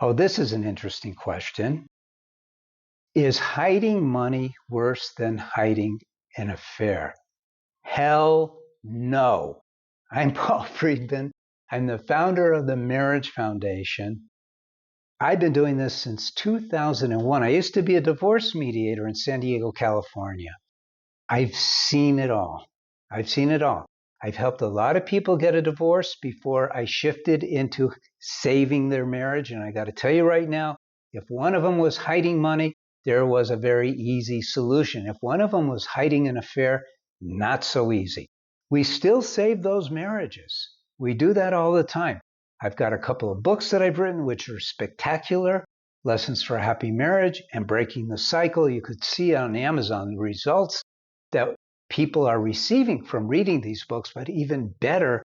Oh, this is an interesting question. Is hiding money worse than hiding an affair? Hell no. I'm Paul Friedman. I'm the founder of the Marriage Foundation. I've been doing this since 2001. I used to be a divorce mediator in San Diego, California. I've seen it all. I've seen it all. I've helped a lot of people get a divorce before I shifted into saving their marriage. And I got to tell you right now, if one of them was hiding money, there was a very easy solution. If one of them was hiding an affair, not so easy. We still save those marriages. We do that all the time. I've got a couple of books that I've written, which are spectacular. Lessons for a Happy Marriage and Breaking the Cycle. You could see on Amazon the results that people are receiving from reading these books, but even better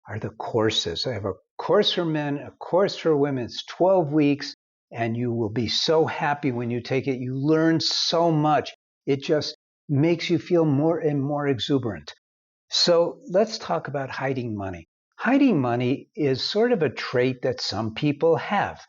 are the courses. I have a course for men, a course for women. It's 12 weeks, and you will be so happy when you take it. You learn so much. It just makes you feel more and more exuberant. So let's talk about hiding money. Hiding money is sort of a trait that some people have,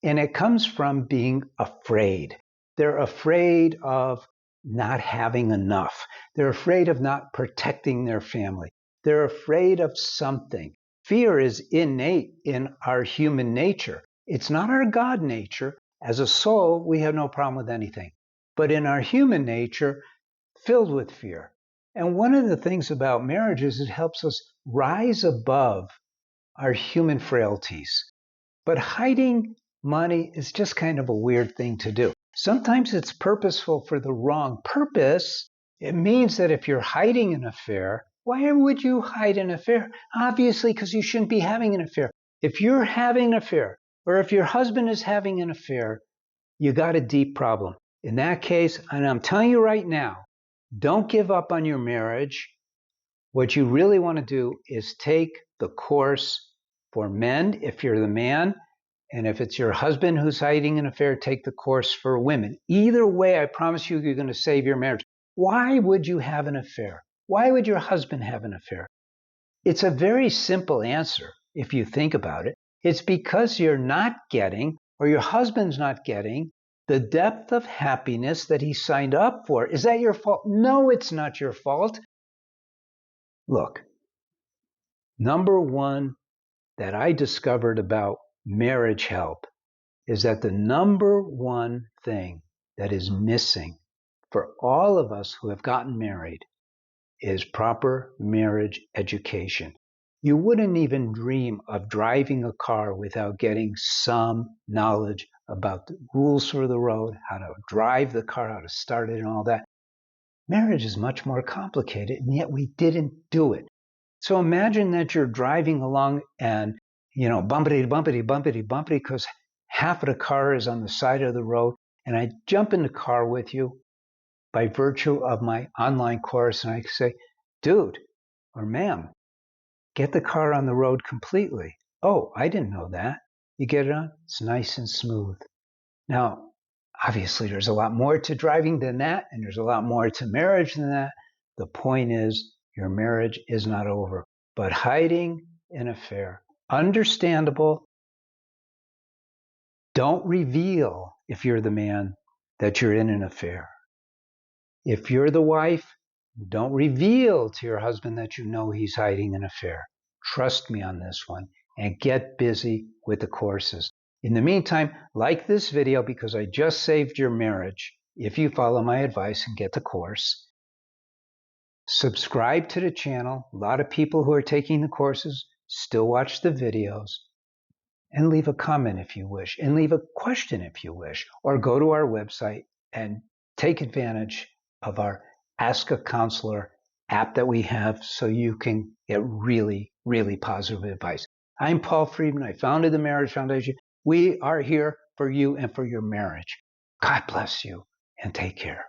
and it comes from being afraid. They're afraid of not having enough. They're afraid of not protecting their family. They're afraid of something. Fear is innate in our human nature. It's not our God nature. As a soul, we have no problem with anything. But in our human nature, filled with fear. And one of the things about marriage is it helps us rise above our human frailties. But hiding money is just kind of a weird thing to do. Sometimes it's purposeful for the wrong purpose. It means that if you're hiding an affair, why would you hide an affair? Obviously, because you shouldn't be having an affair. If you're having an affair, or if your husband is having an affair, you got a deep problem. In that case, and I'm telling you right now, don't give up on your marriage. What you really want to do is take the course for men, if you're the man, and if it's your husband who's hiding an affair, take the course for women. Either way, I promise you, you're going to save your marriage. Why would you have an affair? Why would your husband have an affair? It's a very simple answer if you think about it. It's because you're not getting, or your husband's not getting, the depth of happiness that he signed up for. Is that your fault? No, it's not your fault. Look, number one that I discovered about marriage help is that the number one thing that is missing for all of us who have gotten married is proper marriage education. You wouldn't even dream of driving a car without getting some knowledge about the rules for the road, how to drive the car, how to start it, and all that. Marriage is much more complicated, and yet we didn't do it. So imagine that you're driving along and, bumpity, because half of the car is on the side of the road, and I jump in the car with you by virtue of my online course, and I say, dude or ma'am, get the car on the road completely. Oh, I didn't know that. You get it on? It's nice and smooth. Now, obviously, there's a lot more to driving than that, and there's a lot more to marriage than that. The point is, your marriage is not over. But hiding an affair, understandable. Don't reveal, if you're the man, that you're in an affair. If you're the wife, don't reveal to your husband that you know he's hiding an affair. Trust me on this one, and get busy with the courses. In the meantime, like this video because I just saved your marriage if you follow my advice and get the course. Subscribe to the channel. A lot of people who are taking the courses still watch the videos. And leave a comment if you wish, and leave a question if you wish, or go to our website and take advantage of our Ask a Counselor app that we have so you can get really, really positive advice. I'm Paul Friedman. I founded the Marriage Foundation. We are here for you and for your marriage. God bless you and take care.